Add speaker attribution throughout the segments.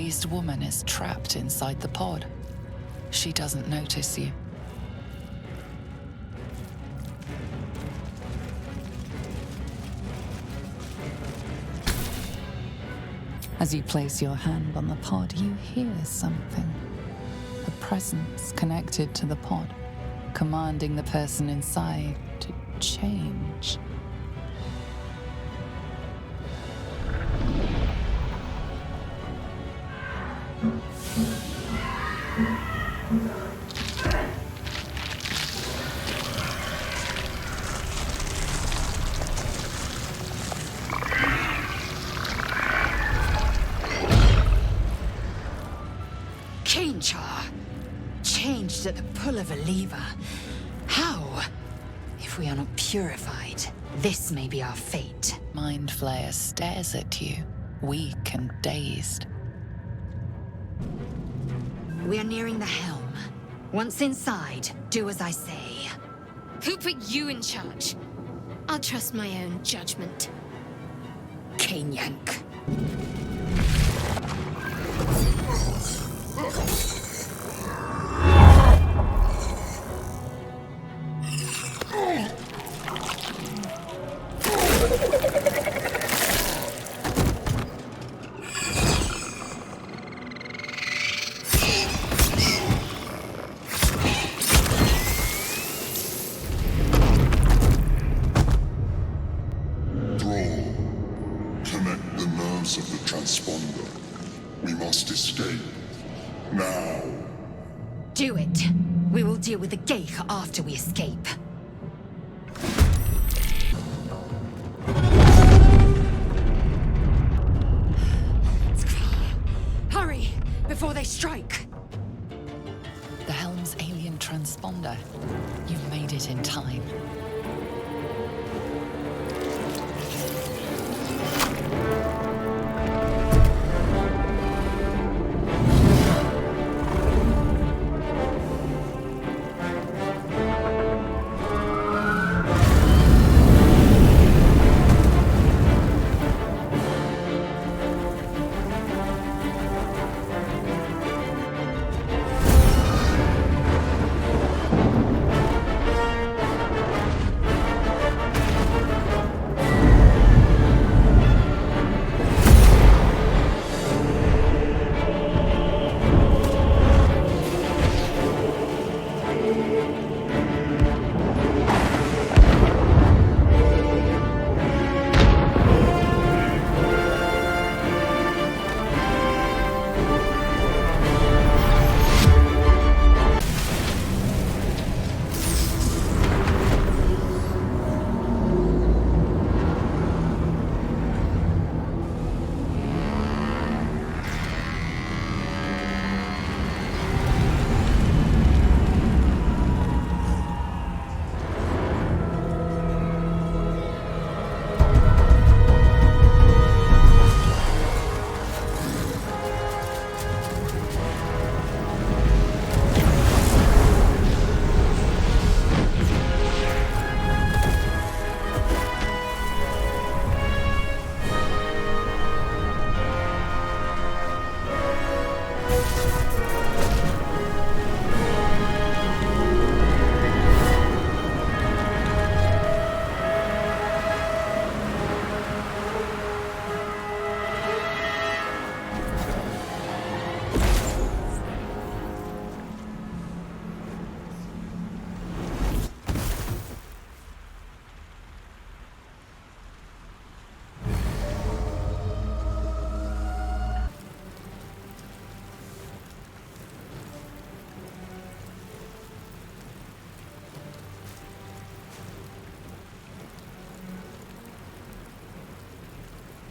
Speaker 1: dazed woman is trapped inside the pod. She doesn't notice you. As you place your hand on the pod, you hear something. A presence connected to the pod, commanding the person inside to change.
Speaker 2: Changed at the pull of a lever. How? If we are not purified, this may be our fate.
Speaker 1: Mind Flayer stares at you, weak and dazed.
Speaker 2: We are nearing the helm. Once inside, do as I say.
Speaker 3: Who put you in charge? I'll trust my own judgment.
Speaker 2: Cane yank. Do it. We will deal with the Geich after we escape. Hurry, before they strike.
Speaker 1: The helm's alien transponder. You made it in time.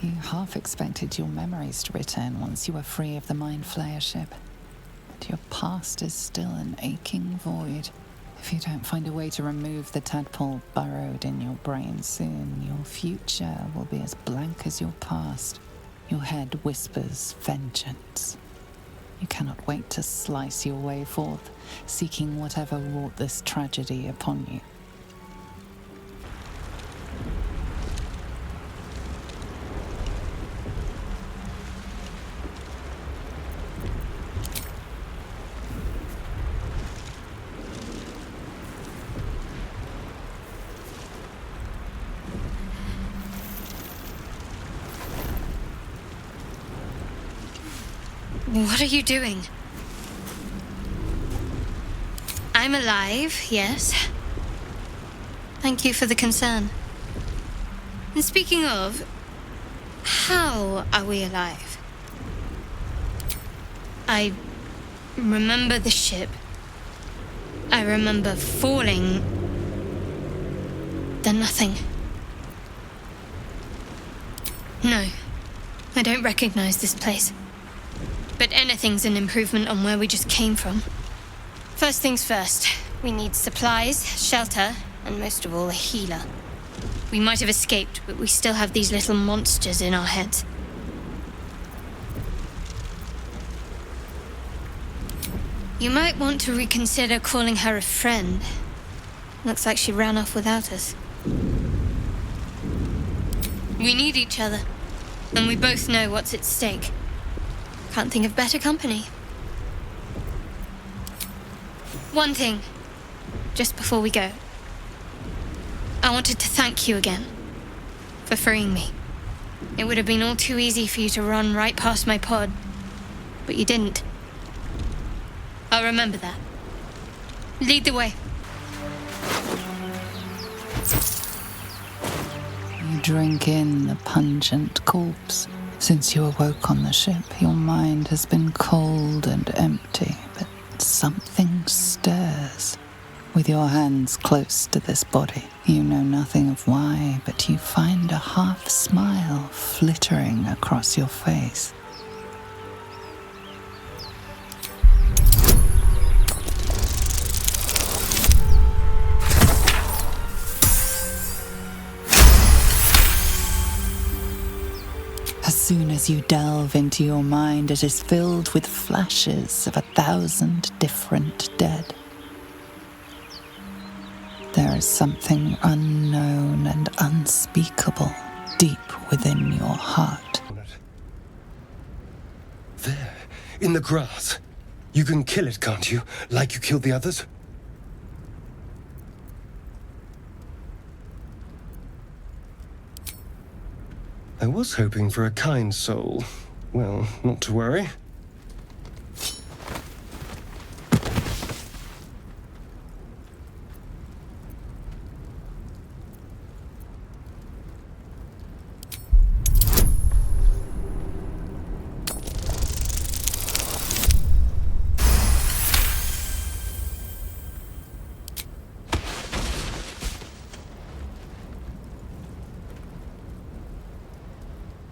Speaker 1: You half expected your memories to return once you were free of the Mind Flayer ship. But your past is still an aching void. If you don't find a way to remove the tadpole burrowed in your brain soon, your future will be as blank as your past. Your head whispers vengeance. You cannot wait to slice your way forth, seeking whatever wrought this tragedy upon you.
Speaker 3: What are you doing? I'm alive, yes. Thank you for the concern. And speaking of, how are we alive? I remember the ship. I remember falling. Then nothing. No, I don't recognize this place. But anything's an improvement on where we just came from. First things first, we need supplies, shelter, and most of all, a healer. We might have escaped, but we still have these little monsters in our heads. You might want to reconsider calling her a friend. Looks like she ran off without us. We need each other, and we both know what's at stake. Can't think of better company. One thing, just before we go. I wanted to thank you again for freeing me. It would have been all too easy for you to run right past my pod, but you didn't. I'll remember that. Lead the way.
Speaker 1: You drink in the pungent corpse. Since you awoke on the ship, your mind has been cold and empty, but something stirs. With your hands close to this body, you know nothing of why, but you find a half smile flittering across your face. As soon as you delve into your mind, it is filled with flashes of 1,000 different dead. There is something unknown and unspeakable deep within your heart.
Speaker 4: There, in the grass. You can kill it, can't you? Like you killed the others? I was hoping for a kind soul. Well, not to worry.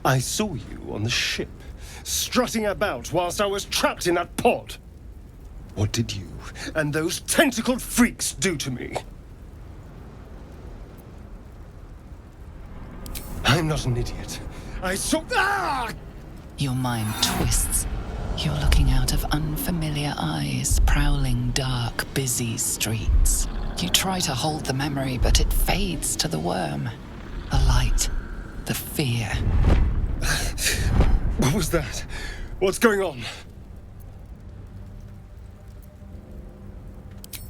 Speaker 4: I saw you on the ship, strutting about whilst I was trapped in that pod. What did you and those tentacled freaks do to me? I'm not an idiot. I saw... Ah!
Speaker 1: Your mind twists. You're looking out of unfamiliar eyes, prowling dark, busy streets. You try to hold the memory, but it fades to the worm. The light, the fear.
Speaker 4: What was that? What's going on?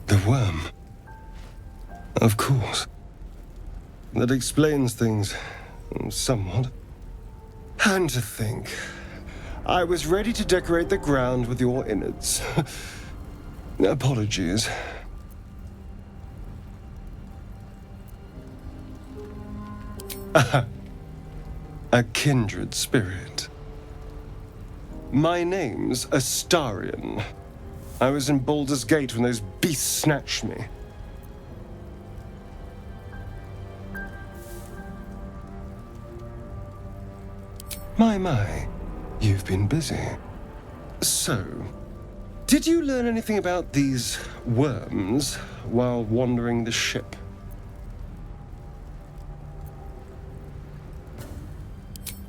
Speaker 4: The worm. Of course. That explains things somewhat. And to think, I was ready to decorate the ground with your innards. Apologies. A kindred spirit. My name's Astarion. I was in Baldur's Gate when those beasts snatched me. My, you've been busy. So, did you learn anything about these worms while wandering the ship?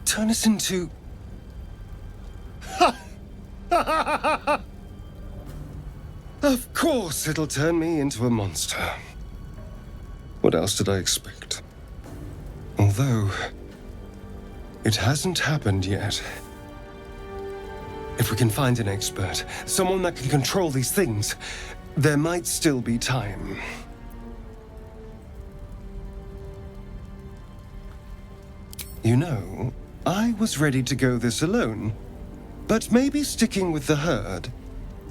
Speaker 4: Turn us into... Of course it'll turn me into a monster. What else did I expect? Although, it hasn't happened yet. If we can find an expert, someone that can control these things, there might still be time. You know, I was ready to go this alone, But maybe sticking with the herd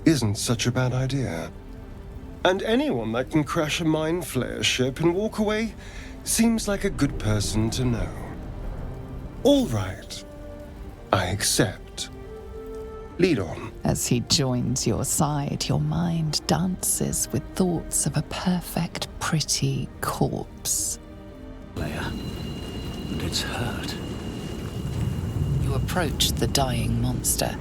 Speaker 4: isn't such a bad idea. And anyone that can crash a mind flayer ship and walk away seems like a good person to know. All right. I accept. Lead on.
Speaker 1: As he joins your side, your mind dances with thoughts of a perfect, pretty corpse.
Speaker 5: Player, and it's hurt.
Speaker 1: You approach the dying monster.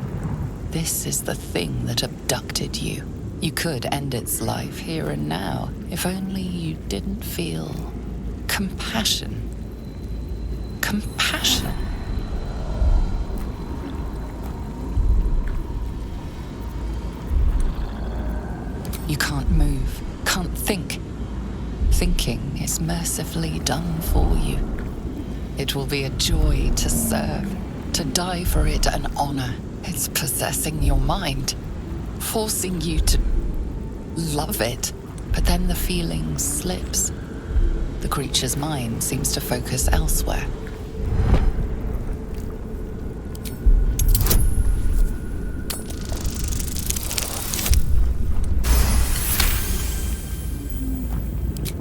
Speaker 1: This is the thing that abducted you. You could end its life here and now, if only you didn't feel compassion. Compassion. You can't move, can't think. Thinking is mercifully done for you. It will be a joy to serve, to die for it an honor. It's possessing your mind, forcing you to love it. But then the feeling slips. The creature's mind seems to focus elsewhere.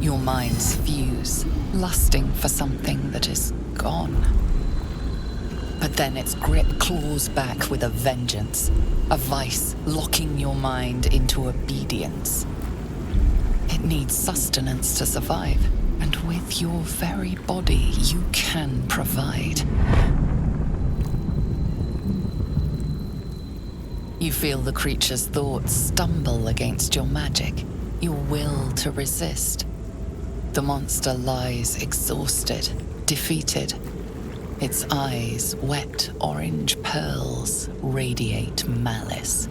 Speaker 1: Your minds fuse, lusting for something that is gone. But then its grip claws back with a vengeance, a vice locking your mind into obedience. It needs sustenance to survive, and with your very body you can provide. You feel the creature's thoughts stumble against your magic, your will to resist. The monster lies exhausted, defeated. Its eyes, wet orange pearls, radiate malice.